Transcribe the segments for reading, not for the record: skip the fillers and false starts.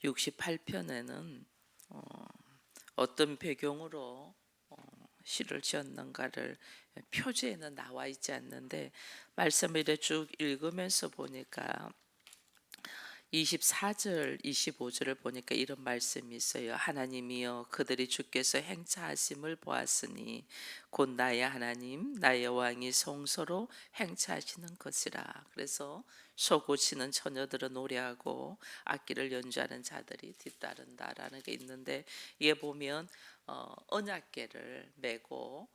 68편에는 어떤 배경으로 시를 지었는가를 표지에는 나와 있지 않는데 말씀을 쭉 읽으면서 보니까 24절, 25절을 보니까 이런 말씀이 있어요. 하나님이여 그들이 주께서 행차하심을 보았으니 곧 나의 하나님, 나의 왕이 성소로 행차하시는 것이라. 그래서 소고치는 처녀들은 노래하고 악기를 연주하는 자들이 뒤따른다라는 게 있는데 이게 보면 언약궤를 메고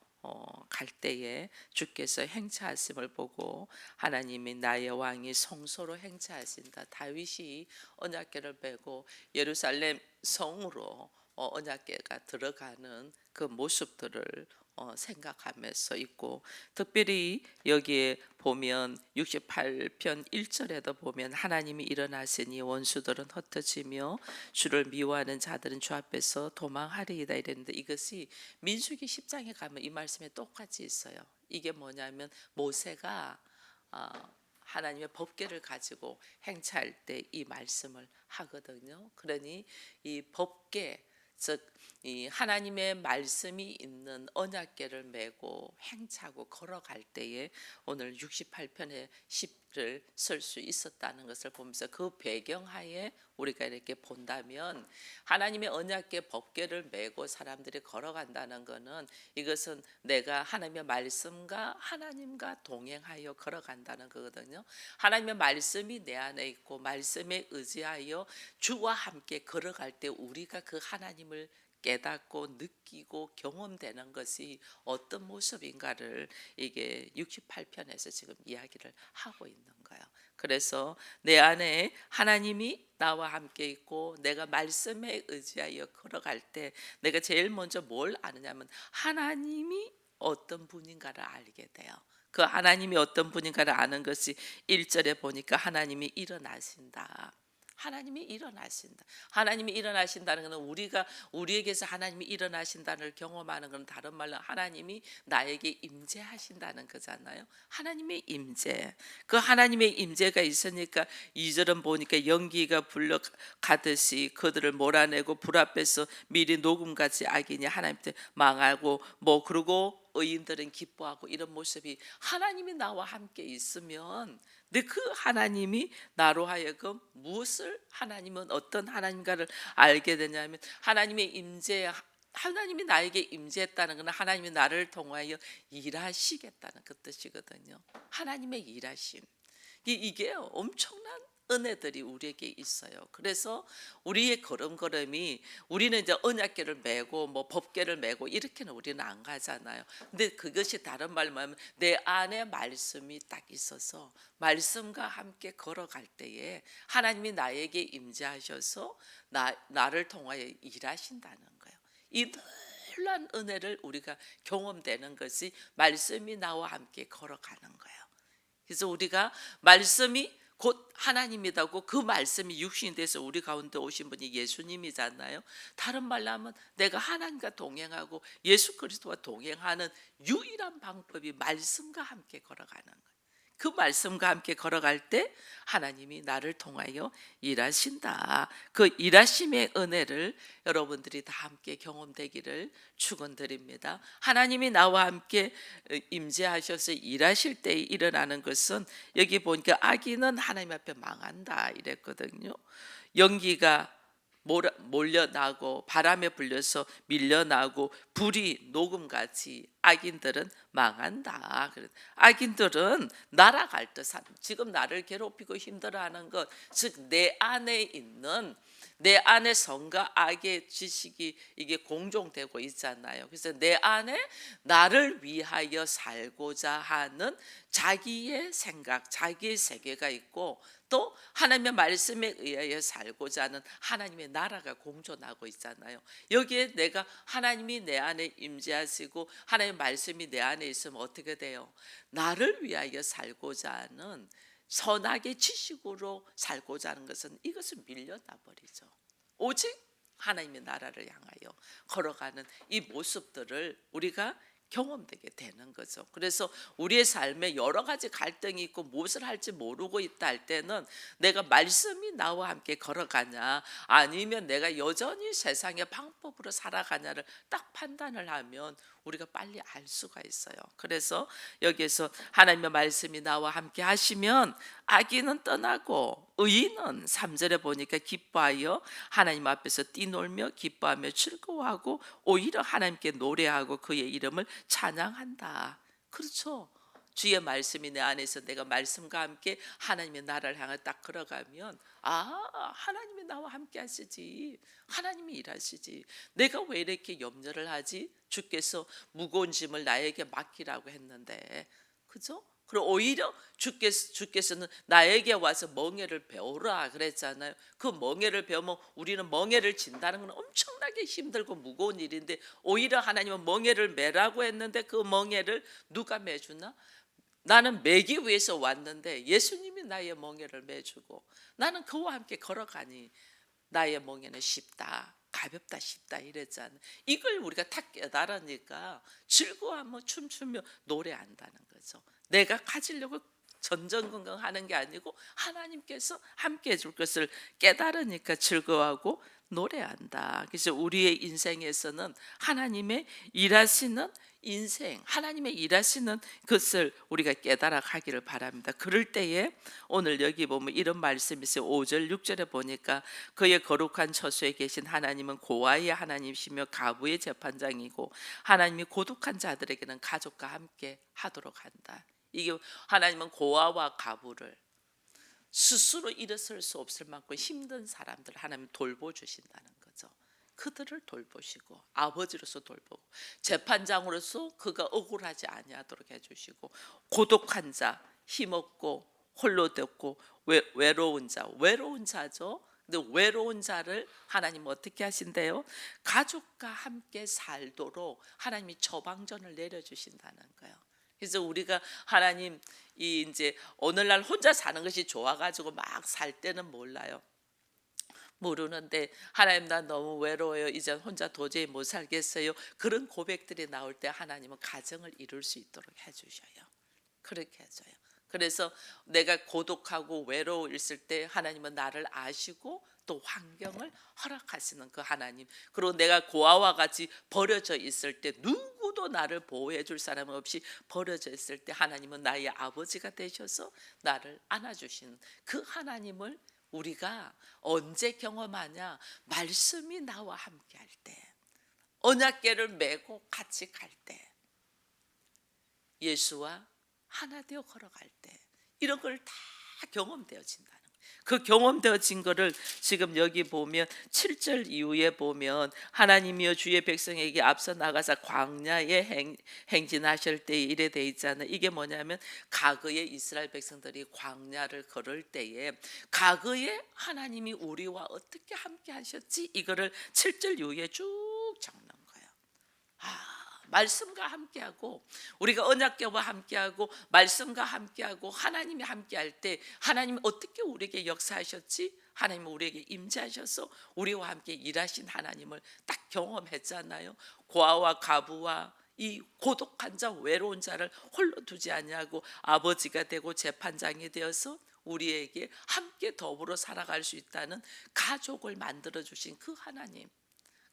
갈 때에 주께서 행차하심을 보고 하나님이 나의 왕이 성소로 행차하신다. 다윗이 언약궤를 메고 예루살렘 성으로 언약궤가 들어가는 그 모습들을 생각하면서 있고, 특별히 여기에 보면 68편 1절에도 보면 하나님이 일어나시니 원수들은 흩어지며 주를 미워하는 자들은 주 앞에서 도망하리이다 이랬는데, 이것이 민수기 10장에 가면 이 말씀에 똑같이 있어요. 이게 뭐냐면 모세가 하나님의 법궤를 가지고 행차할 때 이 말씀을 하거든요. 그러니 이 법궤, 즉 이 하나님의 말씀이 있는 언약궤를 메고 행차하고 걸어갈 때에 오늘 68편의 10을 쓸 수 있었다는 것을 보면서 그 배경하에 우리가 이렇게 본다면, 하나님의 언약궤 법궤를 메고 사람들이 걸어간다는 것은 이것은 내가 하나님의 말씀과 하나님과 동행하여 걸어간다는 거거든요. 하나님의 말씀이 내 안에 있고 말씀에 의지하여 주와 함께 걸어갈 때 우리가 그 하나님을 깨닫고 느끼고 경험되는 것이 어떤 모습인가를 이게 68편에서 지금 이야기를 하고 있는 거예요. 그래서 내 안에 하나님이 나와 함께 있고 내가 말씀에 의지하여 걸어갈 때 내가 제일 먼저 뭘 아느냐면 하나님이 어떤 분인가를 알게 돼요. 그 하나님이 어떤 분인가를 아는 것이 1절에 보니까 하나님이 일어나신다. 하나님이 일어나신다. 하나님이 일어나신다는 것은 우리가 우리에게서 하나님이 일어나신다는 걸 경험하는 것은 다른 말로 하나님이 나에게 임재하신다는 거잖아요. 하나님의 임재. 그 하나님의 임재가 있으니까 2절은 보니까 연기가 불러가듯이 그들을 몰아내고 불 앞에서 미리 녹음같이 악인이 하나님께 망하고 그러고 의인들은 기뻐하고 이런 모습이, 하나님이 나와 함께 있으면 근데 그 하나님이 나로 하여금 무엇을, 하나님은 어떤 하나님가를 알게 되냐면 하나님의 임재, 하나님이 나에게 임재했다는 것은 하나님이 나를 통하여 일하시겠다는 그 뜻이거든요. 하나님의 일하심, 이게 엄청난 은혜들이 우리에게 있어요. 그래서 우리의 걸음걸음이, 우리는 이제 언약궤를 메고 법궤를 메고 이렇게는 우리는 안 가잖아요. 근데 그것이 다른 말로 하면 내 안에 말씀이 딱 있어서 말씀과 함께 걸어갈 때에 하나님이 나에게 임재하셔서 나를 통하여 일하신다는 거예요. 이 놀라운 은혜를 우리가 경험되는 것이 말씀이 나와 함께 걸어가는 거예요. 그래서 우리가 말씀이 곧 하나님이다고, 그 말씀이 육신이 돼서 우리 가운데 오신 분이 예수님이잖아요. 다른 말로 하면 내가 하나님과 동행하고 예수 그리스도와 동행하는 유일한 방법이 말씀과 함께 걸어가는 거예요. 그 말씀과 함께 걸어갈 때 하나님이 나를 통하여 일하신다. 그 일하심의 은혜를 여러분들이 다 함께 경험되기를 축원드립니다. 하나님이 나와 함께 임재하셔서 일하실 때 일어나는 것은, 여기 보니까 악인은 하나님 앞에 망한다 이랬거든요. 연기가 몰려나고 바람에 불려서 밀려나고 불이 녹음같이 악인들은 망한다. 악인들은 날아갈 듯 산, 지금 나를 괴롭히고 힘들어하는 것, 즉 내 안에 있는, 내 안에 선과 악의 지식이 이게 공존되고 있잖아요. 그래서 내 안에 나를 위하여 살고자 하는 자기의 생각, 자기의 세계가 있고, 또 하나님의 말씀에 의하여 살고자 하는 하나님의 나라가 공존하고 있잖아요. 여기에 내가, 하나님이 내 안에 임재하시고 하나님의 말씀이 내 안에 있으면 어떻게 돼요? 나를 위하여 살고자 하는 선악의 지식으로 살고자 하는 것은, 이것은 밀려나 버리죠. 오직 하나님의 나라를 향하여 걸어가는 이 모습들을 우리가 경험되게 되는 거죠. 그래서 우리의 삶에 여러 가지 갈등이 있고 무엇을 할지 모르고 있다 할 때는 내가 말씀이 나와 함께 걸어가냐 아니면 내가 여전히 세상의 방법으로 살아가냐를 딱 판단을 하면 우리가 빨리 알 수가 있어요. 그래서 여기에서 하나님의 말씀이 나와 함께 하시면 악인은 떠나고 의인은 3절에 보니까 기뻐하여 하나님 앞에서 뛰놀며 기뻐하며 즐거워하고 오히려 하나님께 노래하고 그의 이름을 찬양한다. 그렇죠. 주의 말씀이 내 안에서 내가 말씀과 함께 하나님의 나라를 향해 딱 걸어가면 하나님이 나와 함께 하시지, 하나님이 일하시지, 내가 왜 이렇게 염려를 하지? 주께서 무거운 짐을 나에게 맡기라고 했는데, 그죠? 그리고 오히려 주께서는 나에게 와서 멍에를 배우라 그랬잖아요. 그 멍에를 배우면 우리는 멍에를 진다는 건 엄청나게 힘들고 무거운 일인데 오히려 하나님은 멍에를 매라고 했는데 그 멍에를 누가 매주나? 나는 매기 위해서 왔는데 예수님이 나의 멍에를 매주고 나는 그와 함께 걸어가니 나의 멍에는 쉽다, 가볍다, 쉽다 이랬잖아요. 이걸 우리가 탁 깨달으니까 즐거워하며 춤추며 노래한다는 거죠. 내가 가지려고 전전긍긍하는 게 아니고 하나님께서 함께 해줄 것을 깨달으니까 즐거워하고 노래한다. 그래서 우리의 인생에서는 하나님의 일하시는 인생, 하나님의 일하시는 것을 우리가 깨달아 가기를 바랍니다. 그럴 때에 오늘 여기 보면 이런 말씀이 있어요. 5절 6절에 보니까 그의 거룩한 처소에 계신 하나님은 고아의 하나님이시며 가부의 재판장이고 하나님이 고독한 자들에게는 가족과 함께 하도록 한다. 이게 하나님은 고아와 가부를 스스로 일어설 수 없을 만큼 힘든 사람들 하나님 돌보주신다는 거죠. 그들을 돌보시고 아버지로서 돌보고 재판장으로서 그가 억울하지 아니하도록 해주시고 고독한 자, 힘없고 홀로 됐고 외로운 자죠. 근데 외로운 자를 하나님 어떻게 하신대요? 가족과 함께 살도록 하나님이 처방전을 내려주신다는 거예요. 그래서 우리가 하나님 이제 오늘날 혼자 사는 것이 좋아가지고 막 살 때는 몰라요. 모르는데 하나님 나 너무 외로워요. 이제 혼자 도저히 못 살겠어요. 그런 고백들이 나올 때 하나님은 가정을 이룰 수 있도록 해주셔요. 그렇게 해줘요. 그래서 내가 고독하고 외로워 있을 때 하나님은 나를 아시고 또 환경을 허락하시는 그 하나님. 그리고 내가 고아와 같이 버려져 있을 때 누구도 나를 보호해 줄 사람 없이 버려져 있을 때 하나님은 나의 아버지가 되셔서 나를 안아주시는 그 하나님을 우리가 언제 경험하냐? 말씀이 나와 함께 할 때, 언약궤를 메고 같이 갈 때, 예수와 하나 되어 걸어갈 때 이런 걸 다 경험되어진다는 거예요. 그 경험되어진 거를 지금 여기 보면 7절 이후에 보면 하나님이여 주의 백성에게 앞서 나가사 광야에 행진하실 때 이래 돼 있잖아요. 이게 뭐냐면 과거에 이스라엘 백성들이 광야를 걸을 때에 과거에 하나님이 우리와 어떻게 함께 하셨지 이거를 7절 이후에 쭉 적는 거예요. 말씀과 함께하고 우리가 언약궤와 함께하고 말씀과 함께하고 하나님이 함께할 때 하나님 어떻게 우리에게 역사하셨지? 하나님 우리에게 임재하셔서 우리와 함께 일하신 하나님을 딱 경험했잖아요. 고아와 가부와 이 고독한 자 외로운 자를 홀로 두지 아니하고 아버지가 되고 재판장이 되어서 우리에게 함께 더불어 살아갈 수 있다는 가족을 만들어 주신 그 하나님,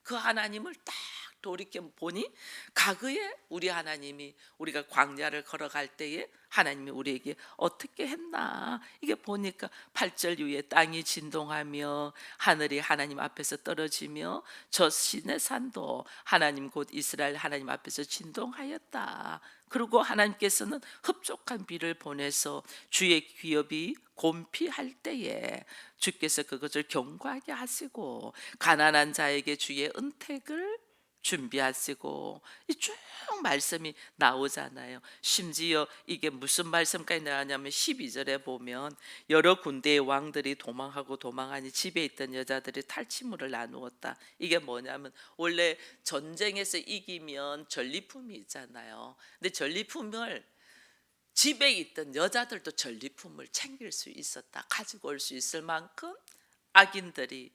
그 하나님을 딱 돌이켜 보니 과거에 우리 하나님이 우리가 광야를 걸어갈 때에 하나님이 우리에게 어떻게 했나 이게 보니까 8절 이후에 땅이 진동하며 하늘이 하나님 앞에서 떨어지며 저 시내 산도 하나님 곧 이스라엘 하나님 앞에서 진동하였다. 그리고 하나님께서는 흡족한 비를 보내서 주의 기업이 곤피할 때에 주께서 그것을 견고하게 하시고 가난한 자에게 주의 은택을 준비하시고 이 쭉 말씀이 나오잖아요. 심지어 이게 무슨 말씀까지 나오냐면 12절에 보면 여러 군대의 왕들이 도망하고 도망하니 집에 있던 여자들이 탈취물을 나누었다. 이게 뭐냐면 원래 전쟁에서 이기면 전리품이 있잖아요. 근데 전리품을 집에 있던 여자들도 전리품을 챙길 수 있었다. 가지고 올 수 있을 만큼 악인들이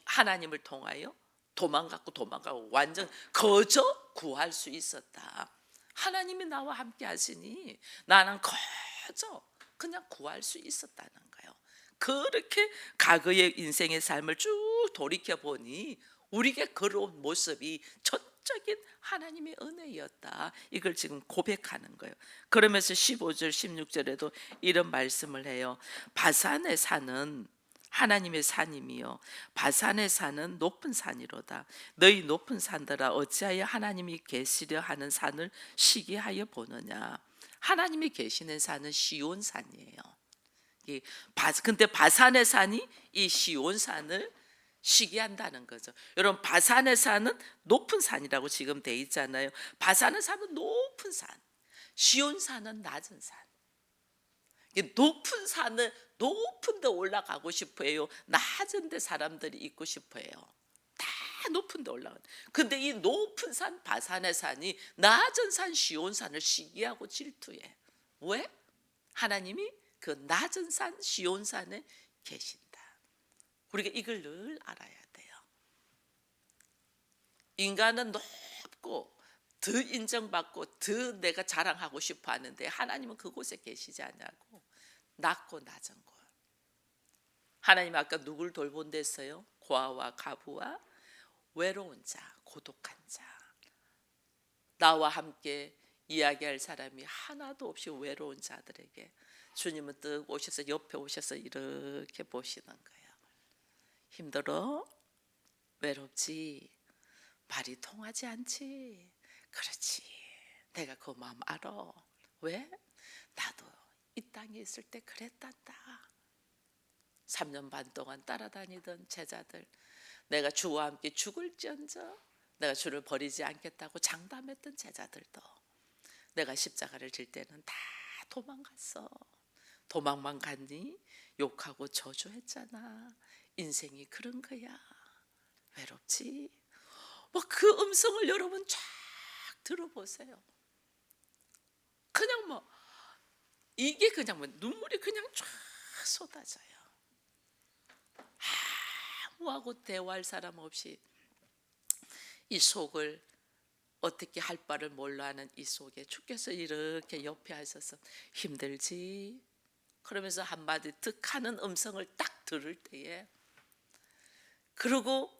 하나님을 통하여 도망가고 완전 거저 구할 수 있었다. 하나님이 나와 함께 하시니 나는 거저 그냥 구할 수 있었다는 거예요. 그렇게 과거의 인생의 삶을 쭉 돌이켜 보니 우리가 걸어온 모습이 전적인 하나님의 은혜였다. 이걸 지금 고백하는 거예요. 그러면서 15절 16절에도 이런 말씀을 해요. 바산의 산은 하나님의 산임이요 바산의 산은 높은 산이로다. 너희 높은 산들아 어찌하여 하나님이 계시려 하는 산을 시기하여 보느냐. 하나님이 계시는 산은 시온 산이에요. 근데 바산의 산이 이 시온 산을 시기한다는 거죠. 여러분 바산의 산은 높은 산이라고 지금 돼 있잖아요. 바산의 산은 높은 산, 시온 산은 낮은 산. 높은 산을 높은 데 올라가고 싶어요. 낮은 데 사람들이 있고 싶어요. 다 높은 데 올라가. 근데 이 높은 산 바산의 산이 낮은 산 시온 산을 시기하고 질투해. 왜? 하나님이 그 낮은 산 시온 산에 계신다. 우리가 이걸 늘 알아야 돼요. 인간은 높고 더 인정받고 더 내가 자랑하고 싶어 하는데 하나님은 그곳에 계시지 않냐고. 낮고 낮은 곳. 하나님 아까 누굴 돌본댔어요? 고아와 가부와 외로운 자, 고독한 자. 나와 함께 이야기할 사람이 하나도 없이 외로운 자들에게 주님은 뜩 오셔서 옆에 오셔서 이렇게 보시는 거예요. 힘들어? 외롭지? 말이 통하지 않지? 그렇지. 내가 그 마음 알아. 왜? 나도 이 땅에 있을 때 그랬단다. 3년 반 동안 따라다니던 제자들, 내가 주와 함께 죽을지언정 내가 주를 버리지 않겠다고 장담했던 제자들도 내가 십자가를 질 때는 다 도망갔어. 도망만 갔니? 욕하고 저주했잖아. 인생이 그런 거야. 외롭지? 뭐 그 음성을 여러분 쫙 들어보세요. 그냥 뭐 이게 그냥 뭐 눈물이 그냥 쫙 쏟아져요. 아무하고 대화할 사람 없이 이 속을 어떻게 할 바를 몰라 하는 이 속에 주께서 이렇게 옆에 하셔서 힘들지? 그러면서 한마디 득 하는 음성을 딱 들을 때에, 그리고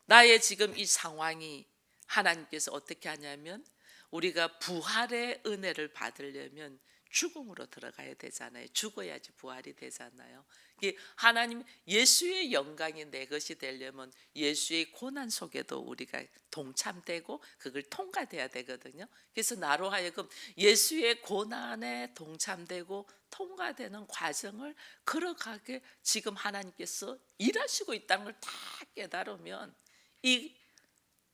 나의 지금 이 상황이 하나님께서 어떻게 하냐면 우리가 부활의 은혜를 받으려면 죽음으로 들어가야 되잖아요. 죽어야지 부활이 되잖아요. 하나님 예수의 영광이 내 것이 되려면 예수의 고난 속에도 우리가 동참되고 그걸 통과돼야 되거든요. 그래서 나로 하여금 예수의 고난에 동참되고 통과되는 과정을 걸어가게 지금 하나님께서 일하시고 있다는 걸 다 깨달으면 이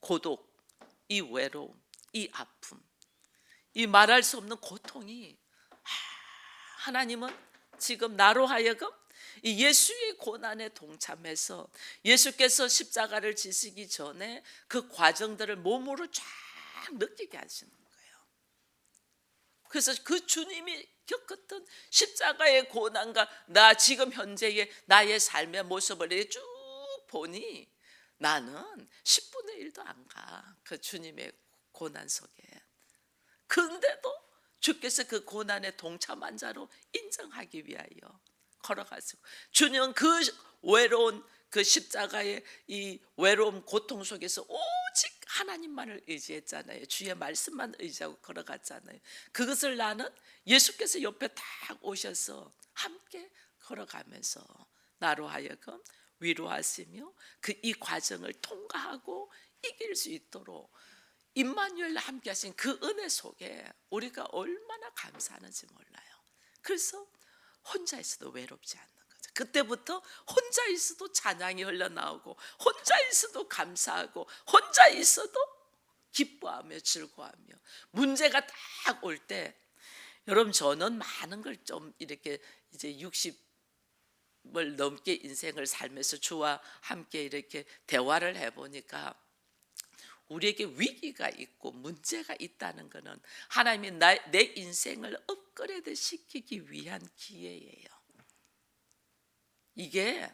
고독, 이 외로움, 이 아픔, 이 말할 수 없는 고통이 하나님은 지금 나로 하여금 이 예수의 고난에 동참해서 예수께서 십자가를 지시기 전에 그 과정들을 몸으로 쫙 느끼게 하시는 거예요. 그래서 그 주님이 겪었던 십자가의 고난과 나 지금 현재의 나의 삶의 모습을 쭉 보니 나는 10분의 1도 안 가. 그 주님의 고난 속에. 근데도 주께서 그 고난에 동참한 자로 인정하기 위하여 걸어가시고, 주님은 그 외로운 그 십자가의 이 외로움 고통 속에서 오직 하나님만을 의지했잖아요. 주의 말씀만 의지하고 걸어갔잖아요. 그것을 나는 예수께서 옆에 딱 오셔서 함께 걸어가면서 나로 하여금 위로하시며 그 이 과정을 통과하고 이길 수 있도록 임마누엘 함께 하신 그 은혜 속에 우리가 얼마나 감사하는지 몰라요. 그래서 혼자 있어도 외롭지 않는 거죠. 그때부터 혼자 있어도 찬양이 흘러나오고 혼자 있어도 감사하고 혼자 있어도 기뻐하며 즐거워하며, 문제가 딱 올 때, 여러분 저는 많은 걸 좀 이렇게 이제 60을 넘게 인생을 살면서 주와 함께 이렇게 대화를 해보니까 우리에게 위기가 있고 문제가 있다는 것은 하나님이 내 인생을 업그레이드 시키기 위한 기회예요. 이게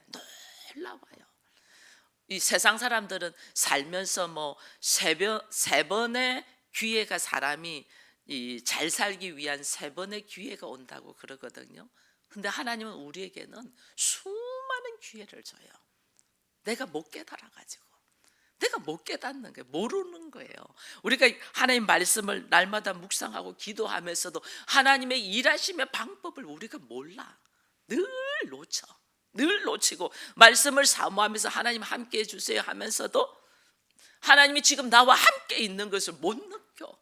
놀라워요. 이 세상 사람들은 살면서 뭐 세 번의 기회가 사람이 이 잘 살기 위한 세 번의 기회가 온다고 그러거든요. 근데 하나님은 우리에게는 수많은 기회를 줘요. 내가 못 깨달아 가지고, 내가 못 깨닫는 거예요. 모르는 거예요. 우리가 하나님 말씀을 날마다 묵상하고 기도하면서도 하나님의 일하심의 방법을 우리가 몰라. 늘 놓쳐. 늘 놓치고 말씀을 사모하면서 하나님 함께 해주세요 하면서도 하나님이 지금 나와 함께 있는 것을 못 느껴.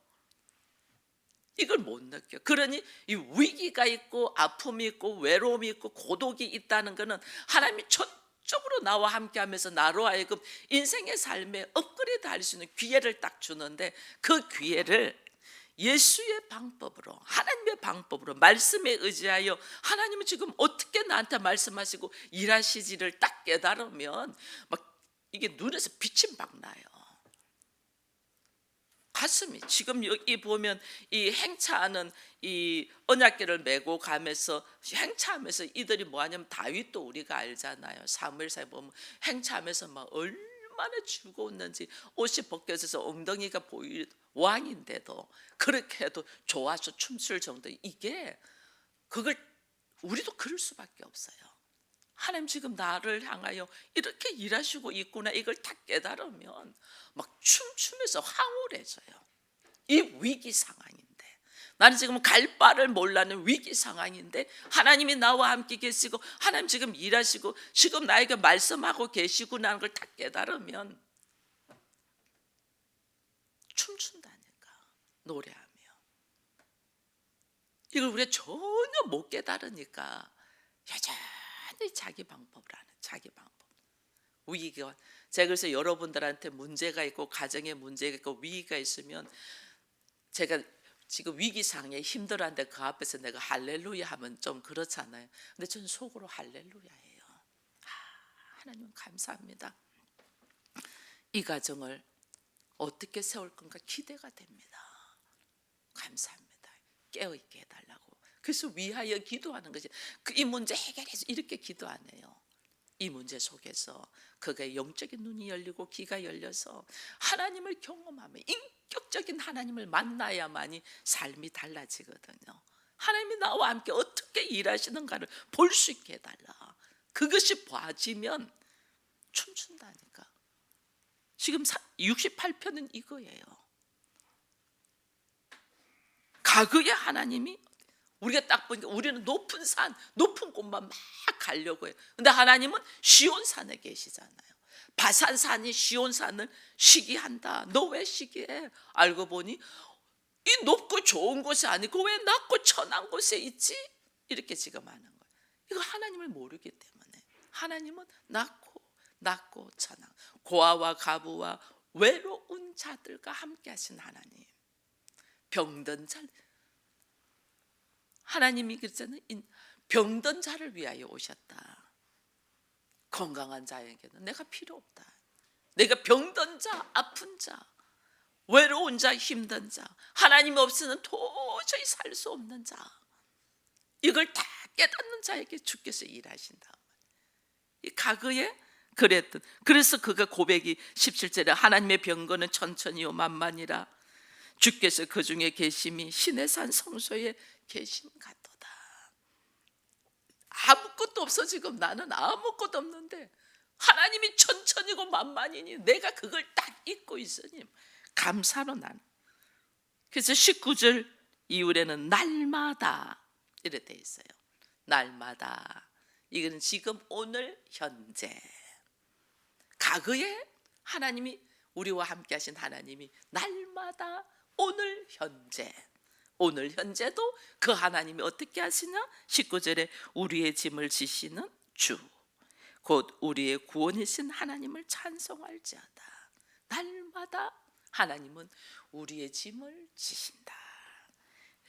이걸 못 느껴. 그러니 이 위기가 있고 아픔이 있고 외로움이 있고 고독이 있다는 것은 하나님이 전적으로 나와 함께 하면서 나로 하여금 인생의 삶에 업그레이드 할 수 있는 기회를 딱 주는데, 그 기회를 예수의 방법으로, 하나님의 방법으로 말씀에 의지하여 하나님은 지금 어떻게 나한테 말씀하시고 일하시지를 딱 깨달으면 막 이게 눈에서 빛이 막 나요. 가슴이 지금 여기 보면 이 행차하는 이 언약궤를 메고 가면서 행차하면서 이들이 뭐 하냐면, 다윗도 우리가 알잖아요. 사무엘사에 보면 행차하면서 막 얼마나 즐거웠는지, 옷이 벗겨져서 엉덩이가 보일 왕인데도 그렇게 해도 좋아서 춤출 정도. 이게 그걸 우리도 그럴 수밖에 없어요. 하나님 지금 나를 향하여 이렇게 일하시고 있구나, 이걸 딱 깨달으면 막 춤추면서 황홀해져요. 이 위기 상황인데, 나는 지금 갈 바를 몰라는 위기 상황인데 하나님이 나와 함께 계시고 하나님 지금 일하시고 지금 나에게 말씀하고 계시구나 하는 걸 딱 깨달으면 춤춘다니까, 노래하며. 이걸 우리가 전혀 못 깨달으니까 여전히 자기 방법을 하는, 자기 방법. 위기가, 제가 그래서 여러분들한테 문제가 있고 가정에 문제가 있고 위기가 있으면, 제가 지금 위기 상황에 힘들었는데 그 앞에서 내가 할렐루야 하면 좀 그렇잖아요. 근데 저는 속으로 할렐루야예요. 하나님 감사합니다. 이 가정을 어떻게 세울 건가 기대가 됩니다. 감사합니다. 깨어있게 해달라고. 그래서 위하여 기도하는 것이, 이 문제 해결해서 이렇게 기도 안 해요. 이 문제 속에서 그의 영적인 눈이 열리고 귀가 열려서 하나님을 경험하며 인격적인 하나님을 만나야만이 삶이 달라지거든요. 하나님이 나와 함께 어떻게 일하시는가를 볼 수 있게 해달라. 그것이 봐지면 춤춘다니까. 지금 68편은 이거예요. 과거에 하나님이, 우리가 딱 보니까 우리는 높은 산, 높은 곳만 막 가려고 해요. 근데 하나님은 시온산에 계시잖아요. 바산산이 시온산을 시기한다. 너 왜 시기해? 알고 보니 이 높고 좋은 곳이 아니고 왜 낮고 천한 곳에 있지? 이렇게 지금 하는 거예요. 이거 하나님을 모르기 때문에. 하나님은 낮고 천한, 고아와 가부와 외로운 자들과 함께 하신 하나님. 병든 자, 하나님이 그랬잖아요. 병든 자를 위하여 오셨다. 건강한 자에게는 내가 필요 없다. 내가 병든 자, 아픈 자, 외로운 자, 힘든 자, 하나님 없이는 도저히 살 수 없는 자, 이걸 다 깨닫는 자에게 주께서 일하신다. 이 과거에 그랬던, 그래서 그가 고백이 17절에 하나님의 병거는 천천히요 만만이라 주께서 그 중에 계심이 신의 산 성소에 계심 같도다. 아무것도 없어. 지금 나는 아무것도 없는데 하나님이 천천히고 만만이니 내가 그걸 딱 잊고 있으니 감사로 나는. 그래서 19절 이후에는 날마다 이래 돼 있어요. 날마다. 이거는 지금 오늘 현재. 과거에 하나님이 우리와 함께 하신 하나님이 날마다 오늘 현재. 오늘 현재도 그 하나님이 어떻게 하시냐? 19절에 우리의 짐을 지시는 주 곧 우리의 구원이신 하나님을 찬송할지어다. 날마다 하나님은 우리의 짐을 지신다.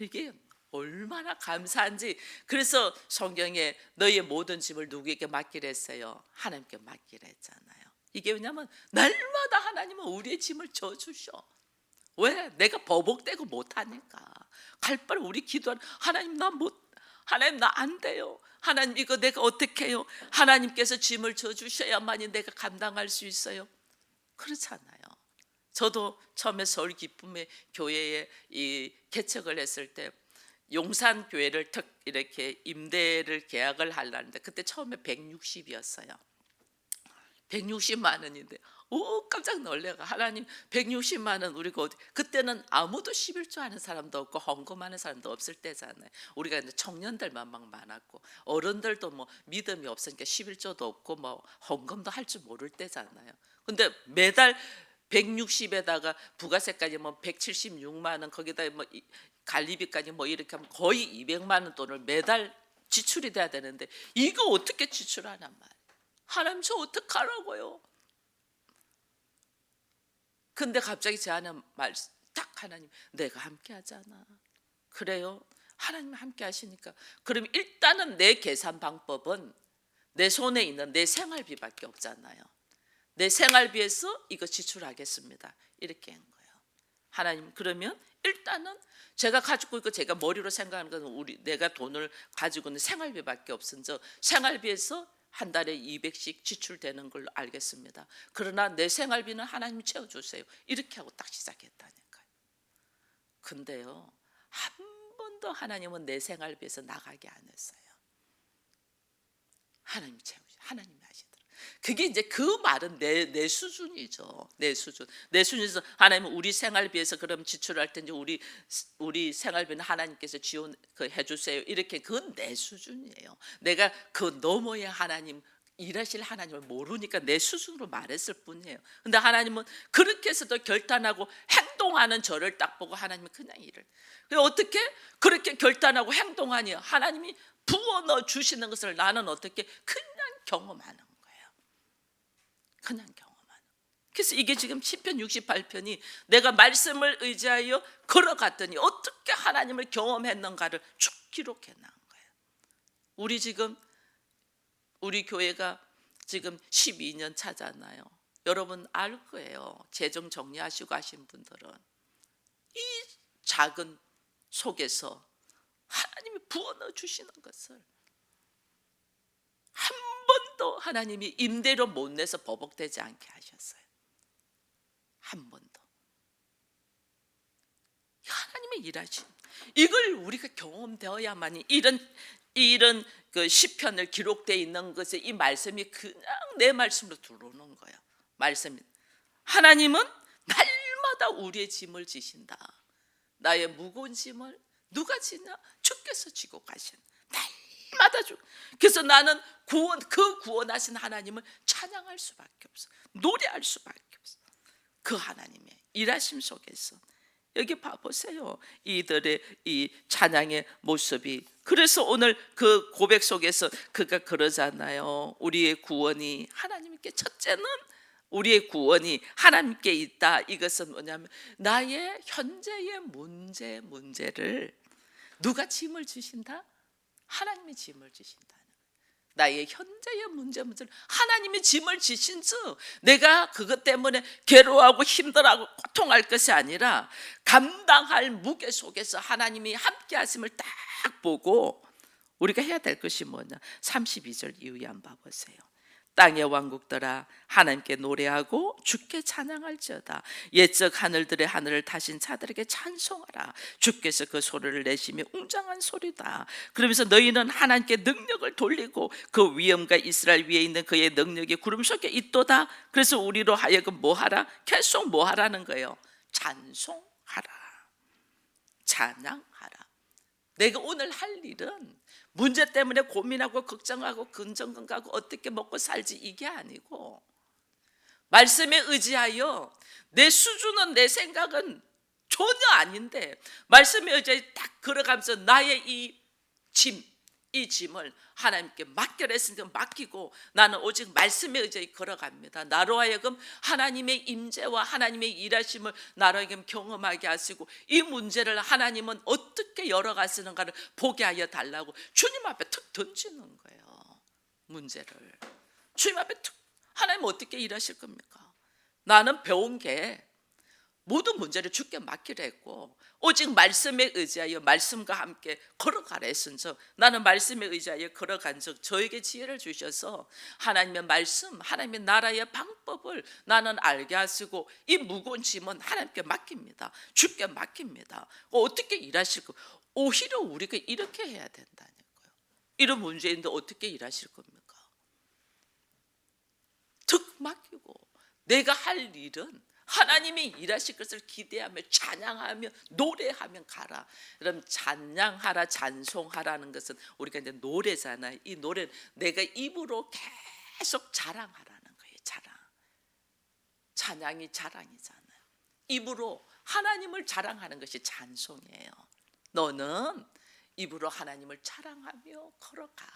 이게 얼마나 감사한지. 그래서 성경에 너희의 모든 짐을 누구에게 맡기라 했어요? 하나님께 맡기라 했잖아요. 이게 왜냐하면 날마다 하나님은 우리의 짐을 져주셔. 왜? 내가 버벅대고 못하니까. 갈 바를 우리 기도하는, 하나님 나 못, 하나님 나 안 돼요. 하나님 이거 내가 어떻게 해요? 하나님께서 짐을 져주셔야만이 내가 감당할 수 있어요. 그렇잖아요. 저도 처음에 서울 기쁨의 교회에 이 개척을 했을 때 용산 교회를 특 이렇게 임대를 계약을 하려는데 그때 처음에 160이었어요. 160만 원인데 오 깜짝 놀래가 하나님 160만 원 우리가 어디 그때는 아무도 11조 하는 사람도 없고 헌금하는 사람도 없을 때잖아요. 우리가 이제 청년들만 막 많았고 어른들도 뭐 믿음이 없으니까 11조도 없고 뭐 헌금도 할 줄 모를 때잖아요. 근데 매달 160에다가 부가세까지 뭐 176만 원 거기다 뭐 관리비까지 뭐 이렇게 하면 거의 200만 원 돈을 매달 지출이 돼야 되는데 이거 어떻게 지출하란 말이에요. 하나님 저 어떡하라고요? 근데 갑자기 제안에 딱 하나님 내가 함께 하잖아. 그래요? 하나님 함께 하시니까 그럼 일단은 내 계산 방법은 내 손에 있는 내 생활비밖에 없잖아요. 내 생활비에서 이거 지출하겠습니다. 이렇게 한 거예요. 하나님 그러면 일단은 제가 가지고 있고 제가 머리로 생각하는 건 내가 돈을 가지고 있는 생활비밖에 없은저 생활비에서 한 달에 200씩 지출되는 걸로 알겠습니다. 그러나 내 생활비는 하나님이 채워주세요. 이렇게 하고 딱 시작했다니까요. 근데요 한 번도 하나님은 내 생활비에서 나가게 안 했어요. 하나님이 채우셔. 하나님이 하시더라고요. 그게 이제 그 말은 내 수준이죠. 내 수준에서 하나님은 우리 생활비에서 그럼 지출할 텐데 우리 생활비는 하나님께서 지원 해주세요. 이렇게 그건 내 수준이에요. 내가 그 너머의 하나님 일하실 하나님을 모르니까 내 수준으로 말했을 뿐이에요. 근데 하나님은 그렇게 해서도 결단하고 행동하는 저를 딱 보고 하나님은 그냥 일을 어떻게 그렇게 결단하고 행동하니 하나님이 부어 넣어 주시는 것을 나는 어떻게 그냥 경험하는 거예요. 그냥 경험하는. 그래서 이게 지금 시편 68편이 내가 말씀을 의지하여 걸어갔더니 어떻게 하나님을 경험했는가를 쭉 기록해 놓은 거예요. 우리 교회가 지금 12년 차잖아요. 여러분 알 거예요. 재정 정리하시고 하신 분들은 이 작은 속에서 하나님이 부어 넣어 주시는 것을 한 번도 하나님이 임대료 못 내서 버벅대지 않게 하셨어요. 한 번도. 하나님의 일하심 이걸 우리가 경험되어야만이 이런 그 시편을 기록되어 있는 것에 이 말씀이 그냥 내 말씀으로 들어오는 거예요. 말씀이 하나님은 날마다 우리의 짐을 지신다. 나의 무거운 짐을 누가 지냐? 주께서 지고 가신 날마다 주. 그래서 나는 그 구원하신 하나님을 찬양할 수밖에 없어. 노래할 수밖에 없어. 그 하나님의 일하심 속에서 여기 봐보세요. 이들의 이 찬양의 모습이. 그래서 오늘 그 고백 속에서 그가 그러잖아요. 우리의 구원이 하나님께 첫째는 우리의 구원이 하나님께 있다. 이것은 뭐냐면 나의 현재의 문제를 누가 짐을 지신다? 하나님이 짐을 지신다. 나의 현재의 문제를 하나님이 짐을 지신즉 내가 그것 때문에 괴로워하고 힘들어하고 고통할 것이 아니라 감당할 무게 속에서 하나님이 함께 하심을 딱 보고 우리가 해야 될 것이 뭐냐. 32절 이후에 한번 봐보세요. 땅의 왕국들아 하나님께 노래하고 주께 찬양할지어다. 옛적 하늘들의 하늘을 타신 자들에게 찬송하라. 주께서 그 소리를 내시며 웅장한 소리다. 그러면서 너희는 하나님께 능력을 돌리고 그 위엄과 이스라엘 위에 있는 그의 능력이 구름 속에 있도다. 그래서 우리로 하여금 뭐하라? 계속 뭐하라는 거예요. 찬송하라. 찬양하라. 내가 오늘 할 일은 문제 때문에 고민하고 걱정하고 근정근가하고 어떻게 먹고 살지 이게 아니고 말씀에 의지하여 내 수준은 내 생각은 전혀 아닌데 말씀에 의지하여 딱 걸어가면서 나의 이 짐을 하나님께 맡겨냈으니까 맡기고 나는 오직 말씀에 의지하여 걸어갑니다. 나로 하여금 하나님의 임재와 하나님의 일하심을 나로 하여금 경험하게 하시고 이 문제를 하나님은 어떻게 열어가시는가를 보게 하여 달라고 주님 앞에 툭 던지는 거예요. 문제를 주님 앞에 툭. 하나님 어떻게 일하실 겁니까? 나는 배운 게 모든 문제를 주께 맡기라 했고 오직 말씀에 의지하여 말씀과 함께 걸어가라 했은즉 나는 말씀에 의지하여 걸어간즉 저에게 지혜를 주셔서 하나님의 말씀, 하나님의 나라의 방법을 나는 알게 하시고 이 무거운 짐은 하나님께 맡깁니다. 주께 맡깁니다. 어떻게 일하실 거? 오히려 우리가 이렇게 해야 된다는 거예요. 이런 문제인데 어떻게 일하실 겁니까? 툭 맡기고 내가 할 일은 하나님이 일하실 것을 기대하며 찬양하며 노래하며 가라. 그럼 찬양하라, 잔송하라는 것은 우리가 이제 노래잖아요. 이 노래는 내가 입으로 계속 자랑하라는 거예요. 자랑. 찬양이 자랑이잖아요. 입으로 하나님을 자랑하는 것이 찬송이에요. 너는 입으로 하나님을 자랑하며 걸어가.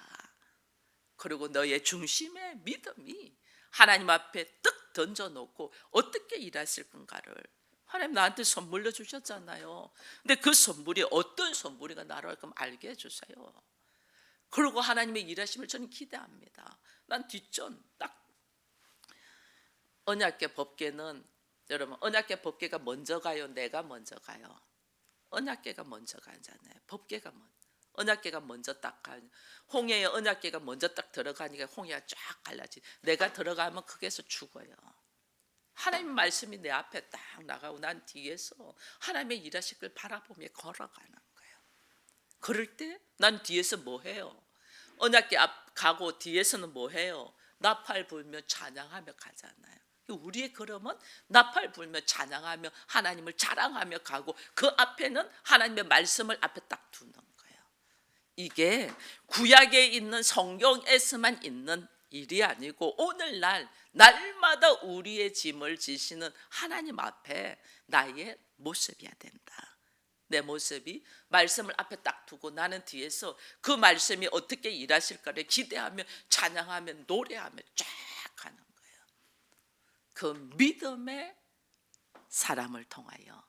그리고 너의 중심의 믿음이 하나님 앞에 떡 던져놓고 어떻게 일하실 건가를 하나님 나한테 선물로 주셨잖아요. 근데 그 선물이 어떤 선물인가 나를 그럼 알게 해주세요. 그리고 하나님의 일하심을 저는 기대합니다. 난 뒷전 딱 언약궤 법궤는 여러분 언약궤 법궤가 먼저 가요? 내가 먼저 가요? 언약궤가 먼저 가잖아요. 법궤가 언약궤가 먼저 딱 가요. 홍해에 언약궤가 먼저 딱 들어가니까 홍해가 쫙 갈라지. 내가 들어가면 거기에서 죽어요. 하나님 말씀이 내 앞에 딱 나가고 난 뒤에서 하나님의 일하실 걸 바라보며 걸어가는 거예요. 그럴 때 난 뒤에서 뭐 해요? 언약궤 앞 가고 뒤에서는 뭐 해요? 나팔 불며 찬양하며 가잖아요. 우리의 걸음은 나팔 불며 찬양하며 하나님을 자랑하며 가고 그 앞에는 하나님의 말씀을 앞에 딱 두는 거예요. 이게 구약에 있는 성경에서만 있는 일이 아니고 오늘날 날마다 우리의 짐을 지시는 하나님 앞에 나의 모습이어야 된다. 내 모습이 말씀을 앞에 딱 두고 나는 뒤에서 그 말씀이 어떻게 일하실까를 기대하며 찬양하며 노래하며 쫙 가는 거예요. 그 믿음의 사람을 통하여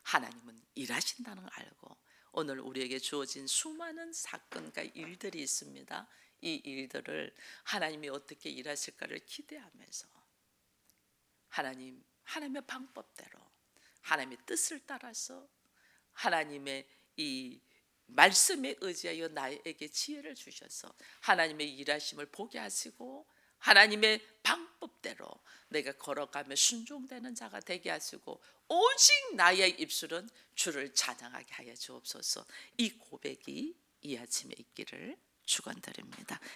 하나님은 일하신다는 걸 알고 오늘 우리에게 주어진 수많은 사건과 일들이 있습니다. 이 일들을 하나님이 어떻게 일하실까를 기대하면서 하나님의 방법대로 하나님의 뜻을 따라서 하나님의 이 말씀에 의지하여 나에게 지혜를 주셔서 하나님의 일하심을 보게 하시고 하나님의 방법대로 내가 걸어가며 순종되는 자가 되게 하시고 오직 나의 입술은 주를 찬양하게 하여 주옵소서. 이 고백이 이 아침에 있기를 축원드립니다.